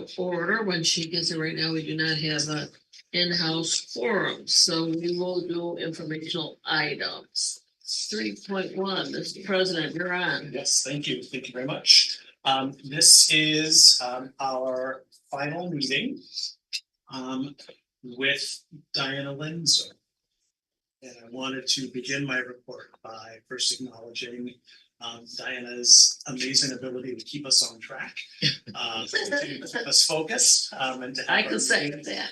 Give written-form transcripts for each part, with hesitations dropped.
to order. When she gets it right now, we do not have a in-house forum, so we will do informational items. 3.1, Mr. President, you're on. Yes, thank you. Thank you very much. This is our final meeting with Diana Lenzo. And I wanted to begin my report by first acknowledging Diana's amazing ability to keep us on track, to keep us focused, and to have I can say that.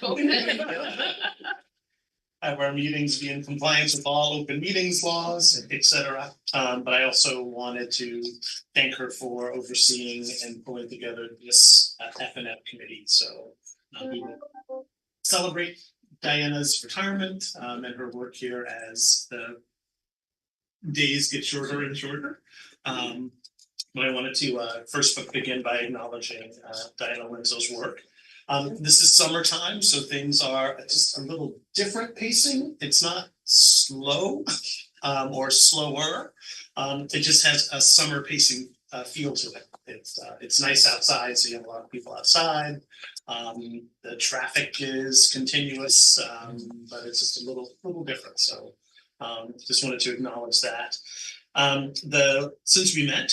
Have our meetings be in compliance with all open meetings laws, etc. But I also wanted to thank her for overseeing and pulling together this F&F committee. So we will celebrate Diana's retirement and her work here as the days get shorter and shorter. But I wanted to first begin by acknowledging Diana Lenzo's work. This is summertime, so things are just a little different pacing. It's not slow or slower. It just has a summer pacing feel to it. It's nice outside, so you have a lot of people outside. The traffic is continuous, but it's just a little different. So just wanted to acknowledge that. Since we met,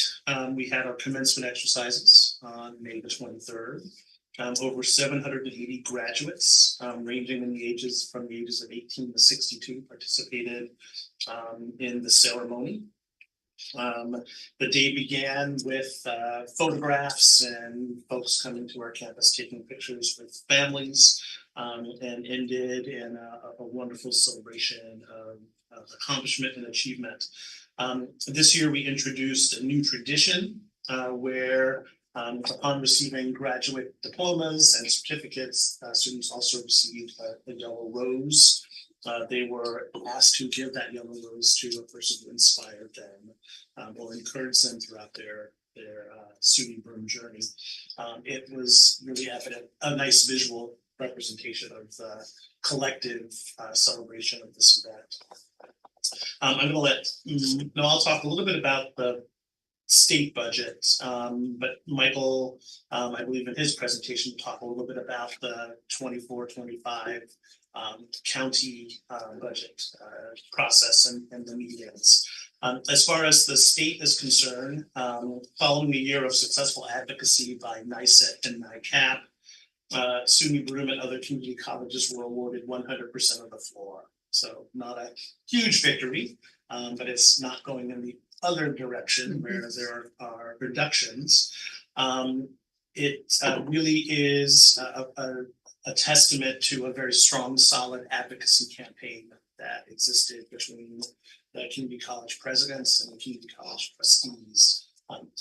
we had our commencement exercises on May the 23rd. Over 780 graduates, ranging in the ages from the ages of 18 to 62, participated in the ceremony. The day began with photographs and folks coming to our campus taking pictures with families, and ended in a wonderful celebration of accomplishment and achievement. This year we introduced a new tradition where upon receiving graduate diplomas and certificates, students also received a yellow rose. They were asked to give that yellow rose to a person who inspired them or encouraged them throughout their SUNY Broome journey. It was really evident, a nice visual representation of the collective celebration of this event. I'm going to let Noel talk a little bit about the state budget, but Michael, I believe in his presentation, talked a little bit about the 24-25 county budget process and the meetings. As far as the state is concerned, following a year of successful advocacy by NICET and NICAP, SUNY Broome and other community colleges were awarded 100% of the floor. So not a huge victory, but it's not going in the other direction where there are reductions. It really is a testament to a very strong, solid advocacy campaign that existed between the community college presidents and the community college trustees.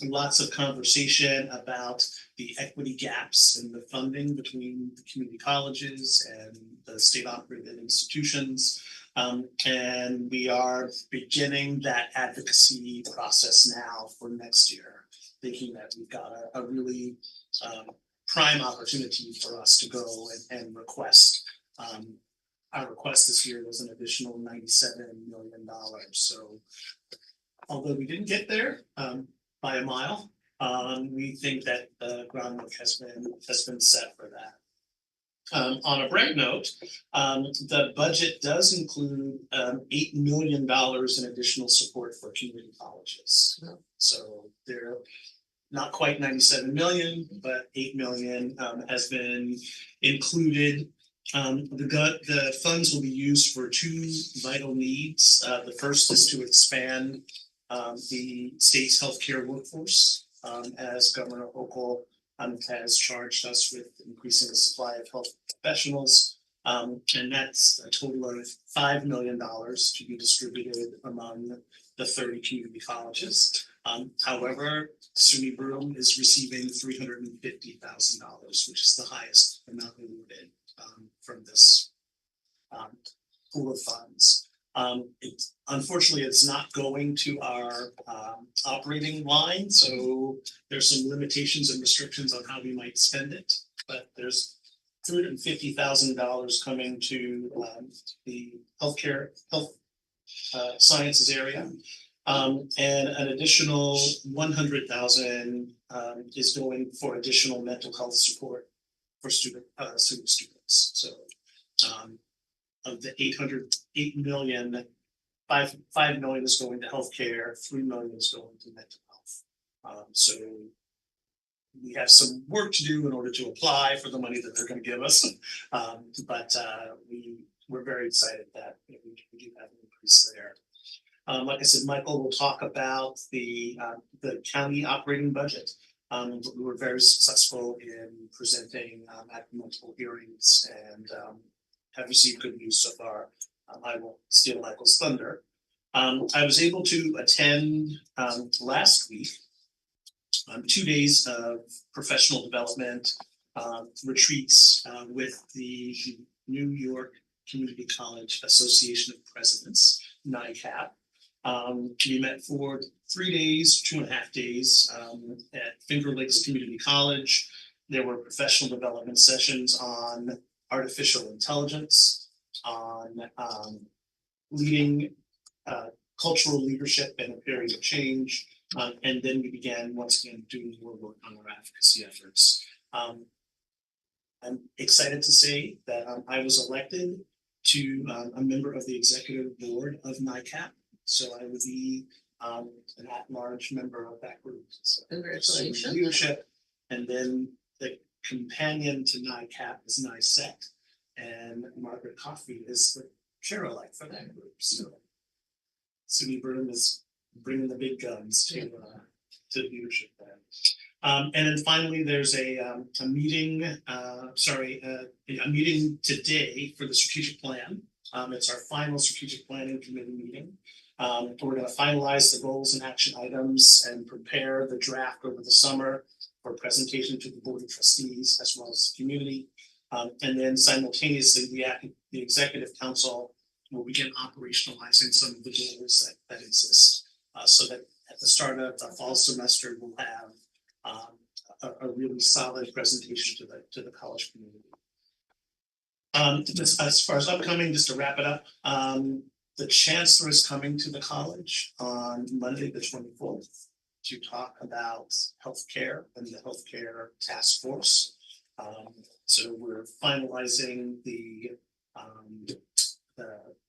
Lots of conversation about the equity gaps in the funding between the community colleges and the state operated institutions. And we are beginning that advocacy process now for next year, thinking that we've got a really prime opportunity for us to go and request. Our request this year was an additional $97 million. So although we didn't get there by a mile, we think that the groundwork has been set for that. On a bright note, the budget does include $8 million in additional support for community colleges. So they're not quite 97 million, but 8 million has been included. The funds will be used for two vital needs. The first is to expand the state's healthcare workforce, as Governor Hochul has charged us with increasing the supply of health professionals, and that's a total of $5 million to be distributed among the 30 community colleges. However, SUNY Broome is receiving $350,000, which is the highest amount awarded from this pool of funds. Unfortunately, it's not going to our operating line, so there's some limitations and restrictions on how we might spend it, but there's $350,000 coming to the health sciences area, and an additional $100,000 is going for additional mental health support for student students. So of the 8 million, 5 million is going to healthcare, 3 million is going to mental health. So we have some work to do in order to apply for the money that they're going to give us. But we're very excited that we do have an increase there. Like I said, Michael will talk about the county operating budget. We were very successful in presenting at multiple hearings and have received good news so far. I won't steal Michael's thunder. I was able to attend last week 2 days of professional development retreats with the New York Community College Association of Presidents, NICAP. We met for 3 days, 2.5 days at Finger Lakes Community College. There were professional development sessions on artificial intelligence, on leading cultural leadership in a period of change. And then we began once again doing more work on our advocacy efforts. I'm excited to say that I was elected to a member of the executive board of NICAP. So I would be an at-large member of that group. So Congratulations. leadership, and then the companion to NICAP is NICET, and Margaret Coffey is the chair-elect for that group. So SUNY Broome is bringing the big guns to leadership there. And then finally, there's a meeting. A meeting today for the strategic plan. It's our final strategic planning committee meeting. We're going to finalize the goals and action items and prepare the draft over the summer for presentation to the board of trustees as well as the community. And then simultaneously, the executive council will begin operationalizing some of the goals that exist. So that at the start of the fall semester, we'll have a really solid presentation to the college community. Just as far as upcoming, just to wrap it up, the chancellor is coming to the college on Monday, the 24th, to talk about healthcare and the healthcare task force. So we're finalizing the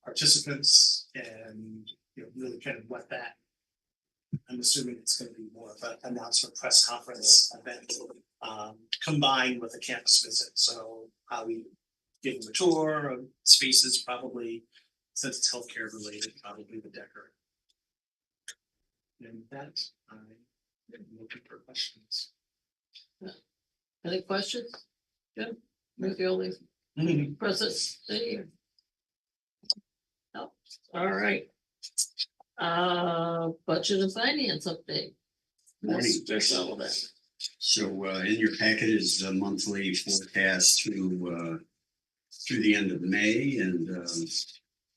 participants and really kind of what that. I'm assuming it's going to be more of an announcement press conference event combined with a campus visit. So how we give them a tour of spaces, probably since it's healthcare related, probably the Decker. And that I'm looking for questions. Any questions? Jim, you're the only present here. No, all right. Budget and finance update. Morning. Mr. Sullivan. So in your packet is the monthly forecast through the end of May, and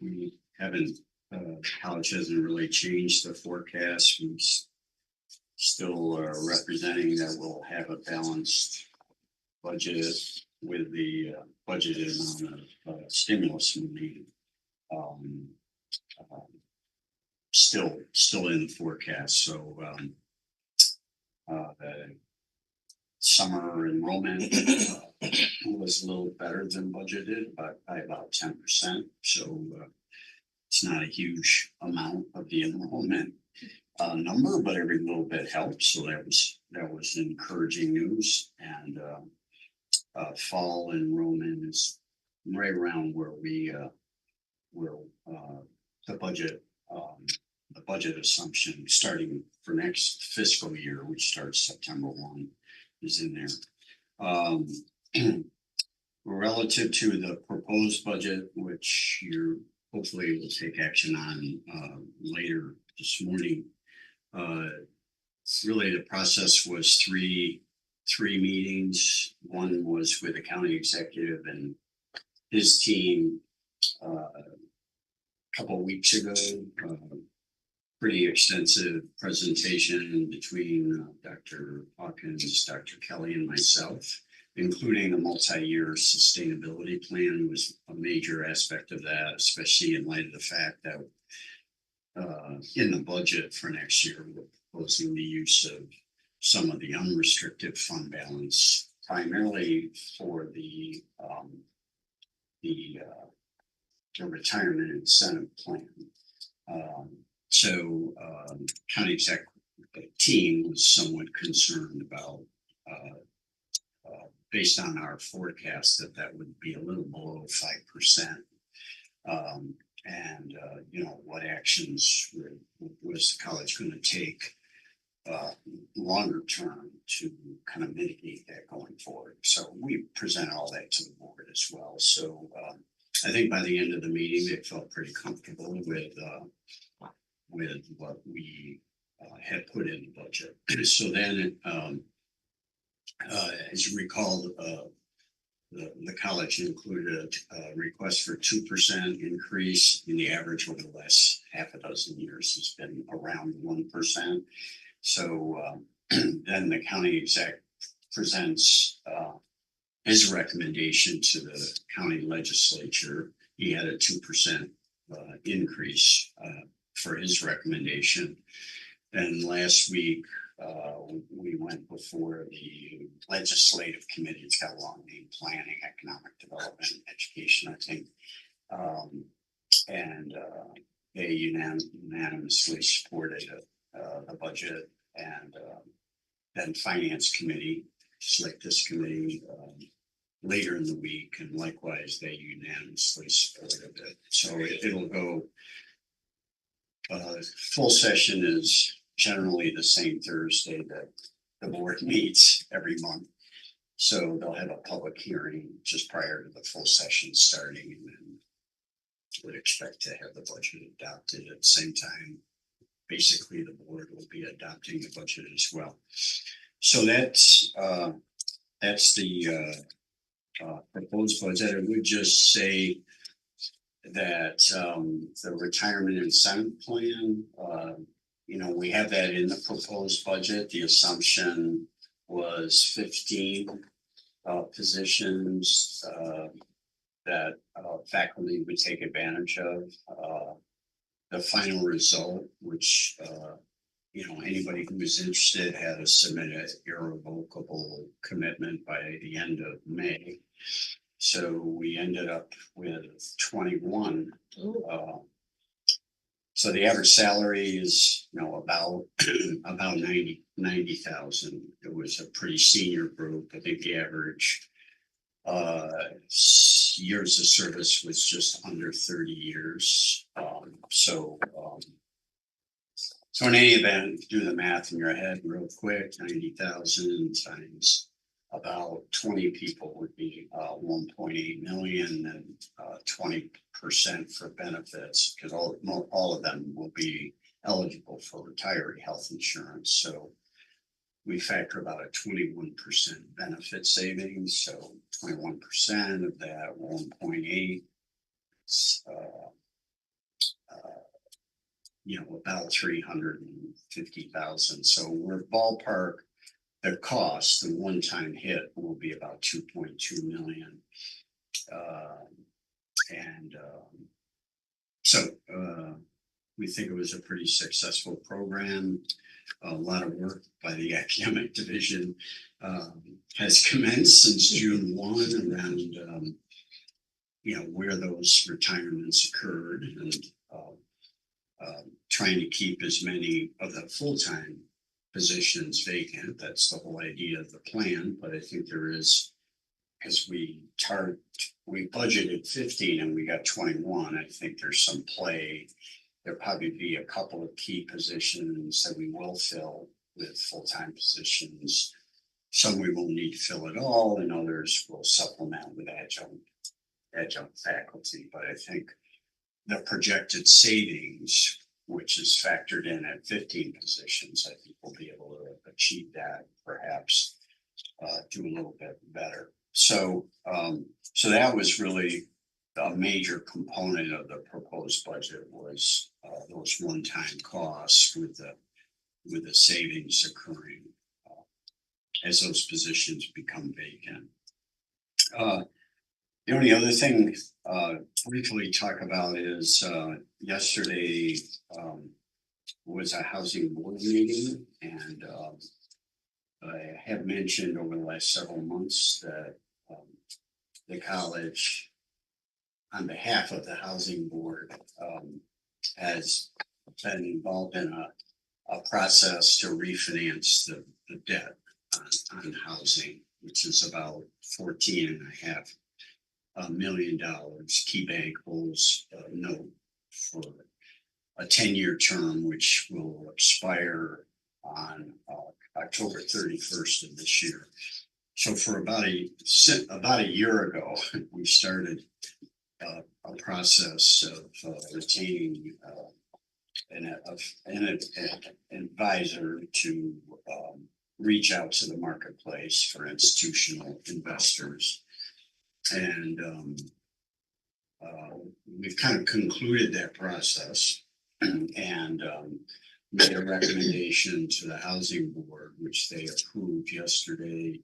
we haven't, college hasn't really changed the forecast. We still are representing that we'll have a balanced budget with the budgeted amount of stimulus money. Still in the forecast. So the summer enrollment was a little better than budgeted, but by about 10%. So it's not a huge amount of the enrollment number, but every little bit helps. So that was encouraging news. And fall enrollment is right around where the budget assumption starting for next fiscal year, which starts September 1, is in there. Relative to the proposed budget, which you're hopefully will take action on later this morning, really the process was three meetings. One was with the county executive and his team a couple of weeks ago. Pretty extensive presentation between Dr. Hawkins, Dr. Kelly, and myself, including a multi-year sustainability plan was a major aspect of that, especially in light of the fact that in the budget for next year, we're proposing the use of some of the unrestricted fund balance primarily for the retirement incentive plan. County exec team was somewhat concerned about, based on our forecast, that would be a little below 5%. What actions was the college going to take longer term to kind of mitigate that going forward. So we present all that to the board as well. So I think by the end of the meeting, they felt pretty comfortable with what we had put in the budget. So then, as you recall, the college included a request for 2% increase in the average over the last half a dozen years. It's been around 1%. So then the county exec presents his recommendation to the county legislature. He had a 2% increase for his recommendation. And last week, we went before the legislative committee. It's got a long name: Planning, Economic Development, Education, I think. They unanimously supported the budget, and then Finance Committee, just like this committee, later in the week, and likewise they unanimously supported it. So it'll go. Full session is generally the same Thursday that the board meets every month. So they'll have a public hearing just prior to the full session starting, and then would expect to have the budget adopted at the same time. Basically, the board will be adopting the budget as well. So that's the proposed budget. I would just say that the retirement incentive plan, we have that in the proposed budget. The assumption was 15 positions that faculty would take advantage of. The final result, which anybody who was interested had to submit an irrevocable commitment by the end of May. So we ended up with 21. So the average salary is, about 90,000. It was a pretty senior group. I think the average years of service was just under 30 years. So in any event, do the math in your head real quick. 90,000 times about 20 people would be 1.8 million, and 20% for benefits, because all of them will be eligible for retiree health insurance. So we factor about a 21% benefit savings. So 21% of that 1.8, about 350,000. So we're ballpark. The cost, the one-time hit, will be about 2.2 million. We think it was a pretty successful program. A lot of work by the academic division has commenced since June 1 around, where those retirements occurred, and trying to keep as many of the full-time positions vacant. That's the whole idea of the plan. But I think there is, because we budgeted 15 and we got 21. I think there's some play. There'll probably be a couple of key positions that we will fill with full-time positions. Some we won't need to fill at all, and others will supplement with adjunct faculty. But I think the projected savings, which is factored in at 15 positions, I think we'll be able to achieve that, perhaps do a little bit better. So that was really a major component of the proposed budget, was those one-time costs with the savings occurring as those positions become vacant. The only other thing briefly talk about is yesterday was a housing board meeting, and I have mentioned over the last several months that the college, on behalf of the housing board, has been involved in a process to refinance the debt on housing, which is about $14.5 million. Key Bank holds a note for a 10-year term, which will expire on October 31st of this year. So for about a year ago, we started a process of retaining an advisor to reach out to the marketplace for institutional investors. And we've kind of concluded that process and made a recommendation to the housing board, which they approved yesterday,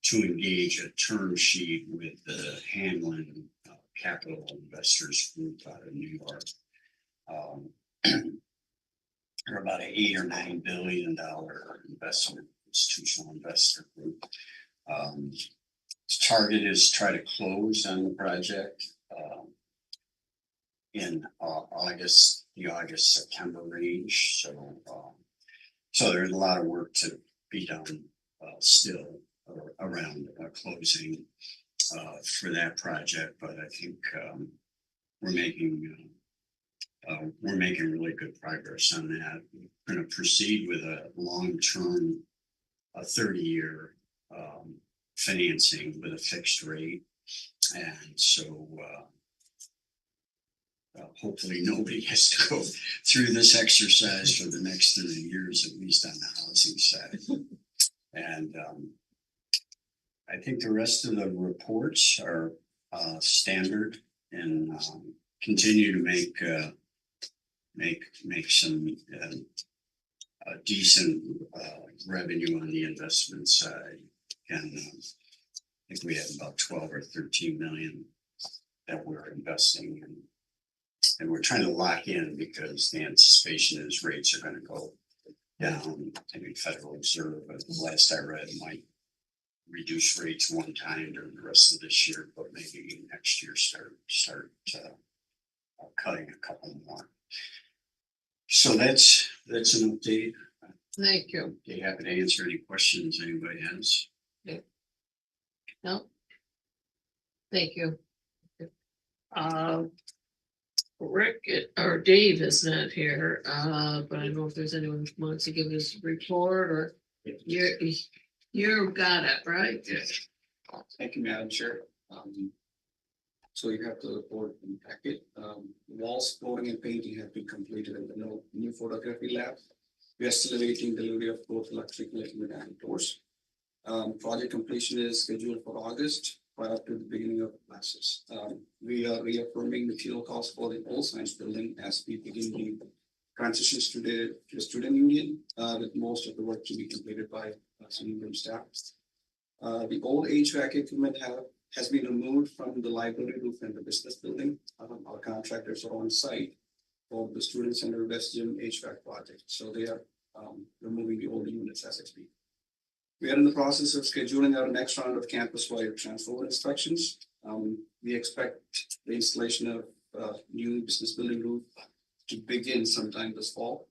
to engage a term sheet with the Hamlin Capital Investors Group out of New York. They're about an $8 or $9 billion institutional investor group. Its target is to try to close on the project in the August-September range. So there's a lot of work to be done still around closing for that project, but I think we're making really good progress on that. We're going to proceed with a long-term, 30-year financing with a fixed rate, and so hopefully nobody has to go through this exercise for the next 30 years, at least on the housing side. And I think the rest of the reports are standard and continue to make some decent revenue on the investment side. And I think we have about 12 or 13 million that we're investing in. And we're trying to lock in because the anticipation is rates are going to go down. I mean, Federal Reserve, last I read, might reduce rates one time during the rest of this year, but maybe next year start cutting a couple more. So that's an update. Thank you. Be happy to answer any questions anybody has. No. Thank you. Rick or Dave is not here, but I don't know if there's anyone who wants to give us a report, or you got it, right? Yes. Thank you, Madam Chair. So you have the report in the packet. Walls, flooring, and painting have been completed in the new photography lab. We are still awaiting delivery of both electrical equipment and doors. Project completion is scheduled for August, right up to the beginning of classes. We are reaffirming material costs for the old science building as we begin the transitions to the student union, with most of the work to be completed by SUNY Broome staff. The old HVAC equipment has been removed from the library roof and the business building. Our contractors are on site for the Student Center West Gym HVAC project, so they are removing the old units as I speak. We are in the process of scheduling our next round of campus-wide transfer inspections. We expect the installation of new business building roof to begin sometime this fall.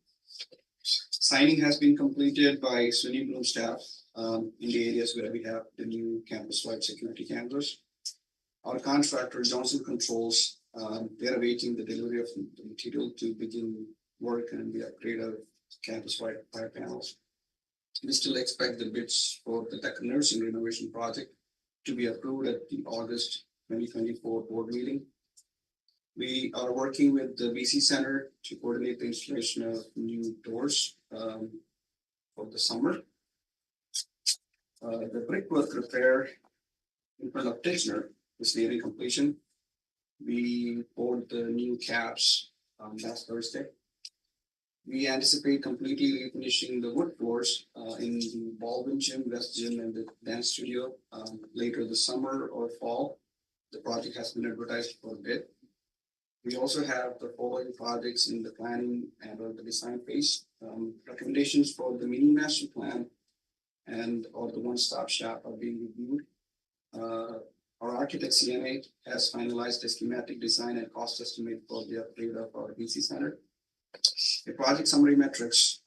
Signing has been completed by SUNY Broome staff in the areas where we have the new campus-wide security cameras. Our contractor, Johnson Controls, they're awaiting the delivery of the material to begin work and the upgrade of campus-wide fire panels. We still expect the bids for the tech nursing renovation project to be approved at the August 2024 board meeting. We are working with the BC Center to coordinate the installation of new doors for the summer. The brickwork repair in front of Titchener is nearing completion. We poured the new caps last Thursday. We anticipate completely refinishing the wood floors in the Baldwin Gym, West Gym, and the dance studio later this summer or fall. The project has been advertised for a bid. We also have the following projects in the planning and or the design phase. Recommendations for the mini master plan and or the one-stop shop are being reviewed. Our architect CMA has finalized the schematic design and cost estimate for the upgrade of our BC Center. The project summary metrics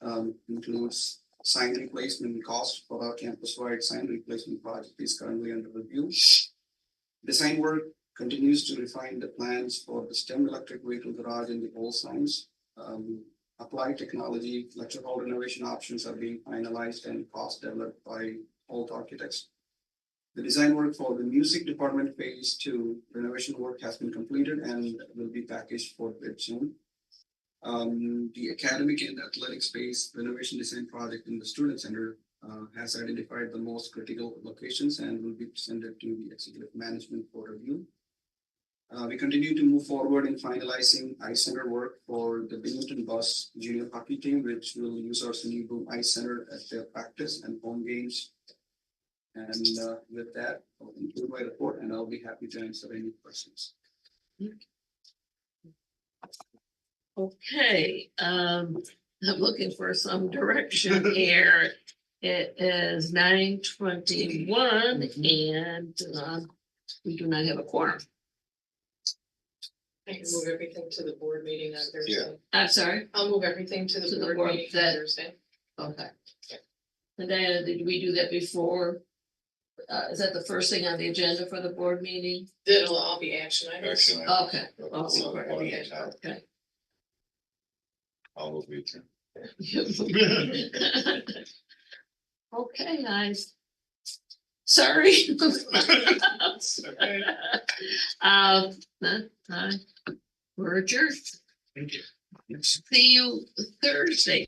includes sign replacement cost for our campus-wide sign replacement project is currently under review. Design work continues to refine the plans for the STEM electric vehicle garage and the old signs. Applied technology, lecture hall renovation options are being finalized and cost developed by Holt Architects. The design work for the music department phase 2 renovation work has been completed and will be packaged for bid soon. The academic and athletic space renovation design project in the student center has identified the most critical locations and will be presented to the executive management for review. We continue to move forward in finalizing ice center work for the Binghamton Bus junior hockey team, which will use our SUNY Broome ice center at their practice and home games. And with that, I'll conclude my report and I'll be happy to answer any questions. Okay, I'm looking for some direction here. It is 9:21 and we do not have a quorum. I can move everything to the board meeting on Thursday. I'm sorry. I'll move everything to the board meeting on that- Thursday. Okay. And Diana, did we do that before? Is that the first thing on the agenda for the board meeting? It'll all be action items. Action. Okay. So, one at a time. Okay. All will be true. Okay, guys. Sorry. We're adjourned. Thank you. See you Thursday.